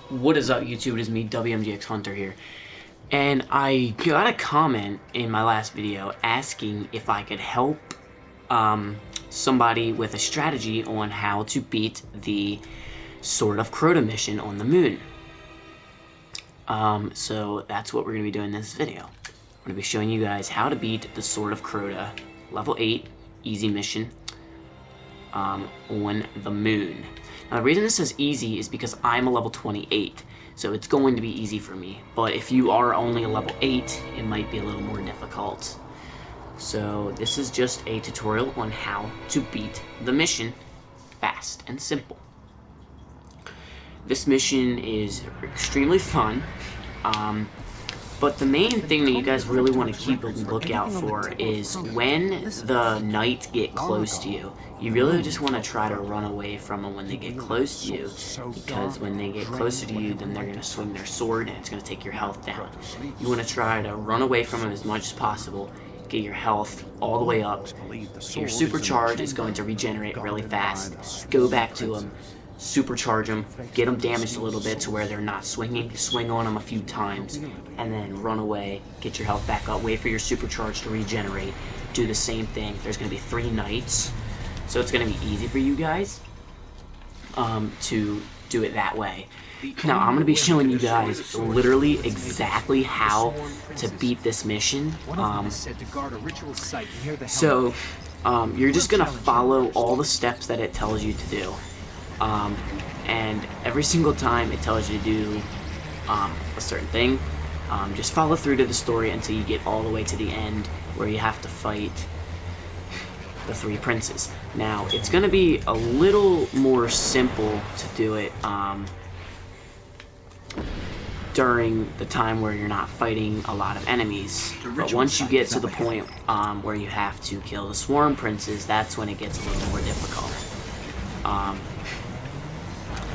What is up, YouTube? It is me, WMGX Hunter here. And I got a comment in my last video asking if I could help somebody with a strategy on how to beat the Sword of Crota mission on the moon. So that's what we're going to be doing in this video. I'm going to be showing you guys how to beat the Sword of Crota, level 8, easy mission, on the moon. Now, the reason this says easy is because I'm a level 28, so it's going to be easy for me. But if you are only a level 8, it might be a little more difficult. So this is just a tutorial on how to beat the mission fast and simple. This mission is extremely fun, but the main thing that you guys really want to keep a lookout for is when the knights get close to you. You really just want to try to run away from them when they get close to you, because when they get closer to you, then they're going to swing their sword and it's going to take your health down. You want to try to run away from them as much as possible, get your health all the way up. Your supercharge is going to regenerate really fast. Go back to them, supercharge them, get them damaged a little bit to where they're not swinging, swing on them a few times, and then run away, get your health back up, wait for your supercharge to regenerate, do the same thing. There's going to be 3 knights, so it's going to be easy for you guys to do it that way. Now, I'm going to be showing you guys literally exactly how to beat this mission. You're just going to follow all the steps that it tells you to do. And every single time it tells you to do a certain thing, just follow through to the story until you get all the way to the end where you have to fight the 3 princes. Now, it's going to be a little more simple to do it during the time where you're not fighting a lot of enemies, but once you get to the point where you have to kill the swarm princes, that's when it gets a little more difficult.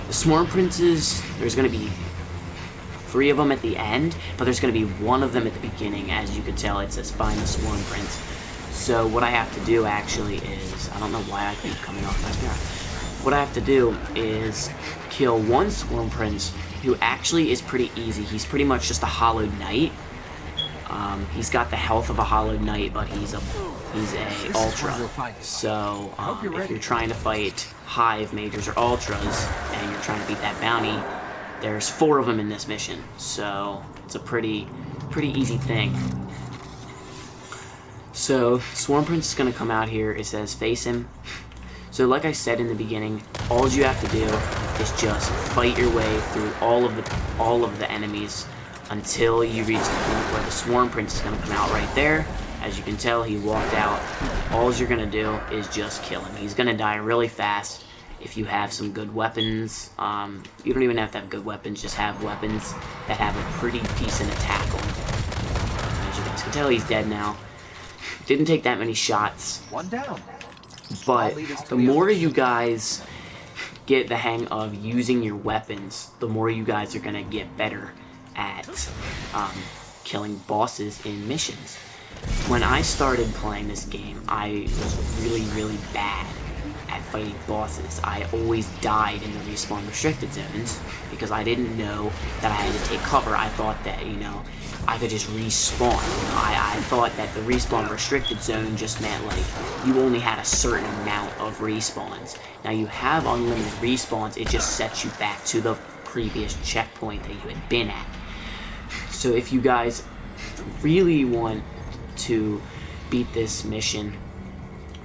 The swarm princes, there's going to be 3 of them at the end, but there's going to be 1 of them at the beginning. As you can tell, it says find the swarm prince. So what I have to do actually is, I don't know why I keep coming off my screen. What I have to do is kill 1 swarm prince who actually is pretty easy. He's pretty much just a hollow knight. He's got the health of a hollow knight, but he's a ultra. So if you're trying to fight hive majors or ultras and you're trying to beat that bounty, there's 4 of them in this mission. So it's a pretty easy thing. So Swarm Prince is gonna come out here. It says face him. So like I said in the beginning, all you have to do is just fight your way through all of the enemies until you reach the point where the Swarm Prince is going to come out right there. As you can tell, he walked out. All you're going to do is just kill him. He's going to die really fast if you have some good weapons. You don't even have to have good weapons, just have weapons that have a pretty decent attack on them. As you guys can tell, he's dead now. Didn't take that many shots. 1 down. But the more you guys get the hang of using your weapons, the more you guys are going to get better at killing bosses in missions. When I started playing this game, I was really bad at fighting bosses. I always died in the respawn restricted zones because I didn't know that I had to take cover. I thought that, I could just respawn. I thought that the respawn restricted zone just meant like you only had a certain amount of respawns. Now you have unlimited respawns, it just sets you back to the previous checkpoint that you had been at. So if you guys really want to beat this mission,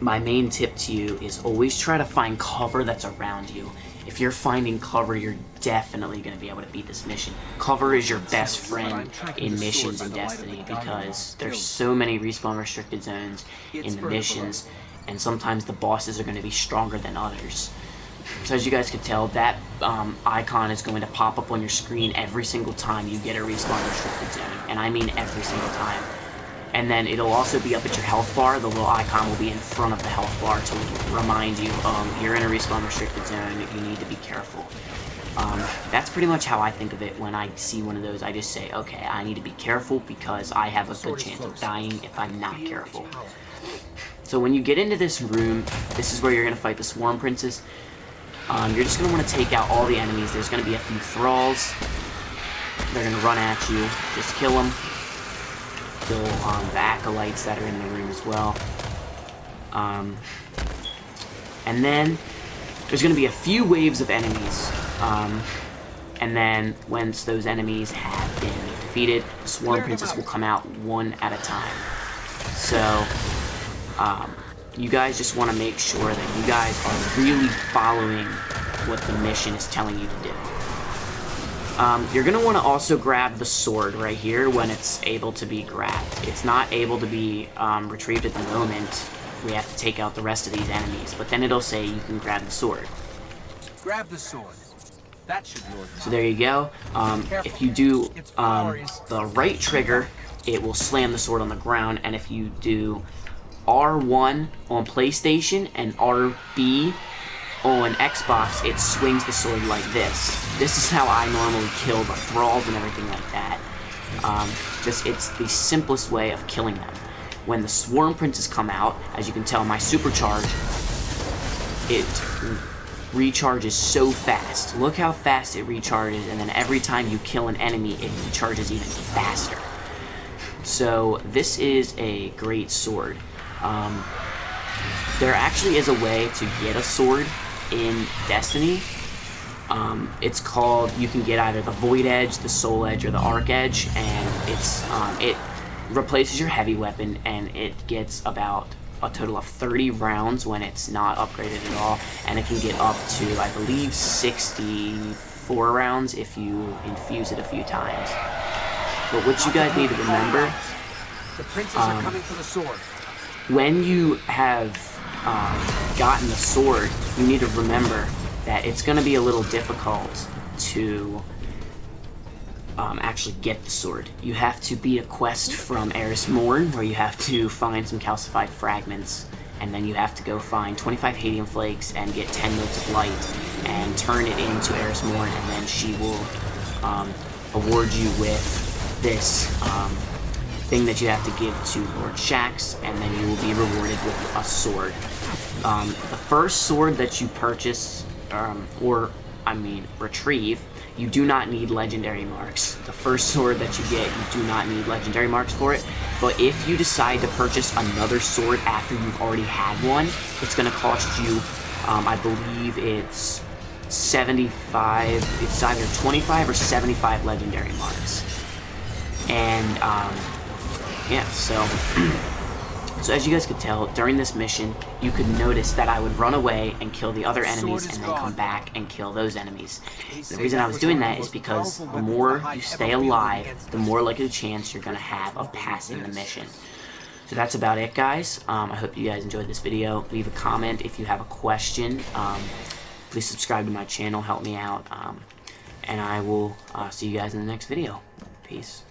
my main tip to you is always try to find cover that's around you. If you're finding cover, you're definitely going to be able to beat this mission. Cover is your best friend in missions in Destiny because there's so many respawn restricted zones in the missions, and sometimes the bosses are going to be stronger than others. So as you guys can tell, that icon is going to pop up on your screen every single time you get a respawn restricted zone, and I mean every single time. And then it'll also be up at your health bar. The little icon will be in front of the health bar to remind you, you're in a respawn restricted zone, you need to be careful. That's pretty much how I think of it when I see one of those. I just say, okay, I need to be careful because I have a good chance of dying if I'm not careful. So when you get into this room, this is where you're going to fight the Swarm Princes. you're just going to want to take out all the enemies. There's going to be a few thralls. They're going to run at you. Just kill them. Kill the acolytes that are in the room as well. And then there's going to be a few waves of enemies. And then once those enemies have been defeated, the Swarm Princess will come out one at a time. So, you guys just want to make sure that you guys are really following what the mission is telling you to do. You're going to want to also grab the sword right here when it's able to be grabbed. It's not able to be retrieved at the moment. We have to take out the rest of these enemies, but then it'll say you can grab the sword. Grab the sword. That should lure them. So there you go. If you do the right trigger, it will slam the sword on the ground, and if you do R1 on PlayStation and RB on Xbox, it swings the sword like this. This is how I normally kill the thralls and everything like that. It's the simplest way of killing them. When the Swarm Princes come out, as you can tell, my supercharge, it recharges so fast. Look how fast it recharges, and then every time you kill an enemy, it recharges even faster. So this is a great sword. There actually is a way to get a sword in Destiny. It's called, you can get either the Void Edge, the Soul Edge, or the Arc Edge, and it replaces your heavy weapon, and it gets about a total of 30 rounds when it's not upgraded at all, and it can get up to, I believe, 64 rounds if you infuse it a few times. But what you guys need to remember, the princes are coming for the sword. When you have gotten the sword, you need to remember that it's going to be a little difficult to actually get the sword. You have to beat a quest from Eris Morn, where you have to find some calcified fragments, and then you have to go find 25 Hadium Flakes and get 10 Notes of Light and turn it into Eris Morn, and then she will award you with this thing that you have to give to Lord Shaxx, and then you will be rewarded with a sword. The first sword that you purchase, retrieve, you do not need legendary marks. The first sword that you get, you do not need legendary marks for it. But if you decide to purchase another sword after you've already had one, it's going to cost you, I believe it's 75, it's either 25 or 75 legendary marks. And, yeah, so as you guys could tell, during this mission, you could notice that I would run away and kill the other enemies and then come back and kill those enemies. The reason I was doing that is because the more you stay alive, the more likely the chance you're going to have of passing the mission. So that's about it, guys. I hope you guys enjoyed this video. Leave a comment if you have a question. Please subscribe to my channel, help me out. And I will see you guys in the next video. Peace.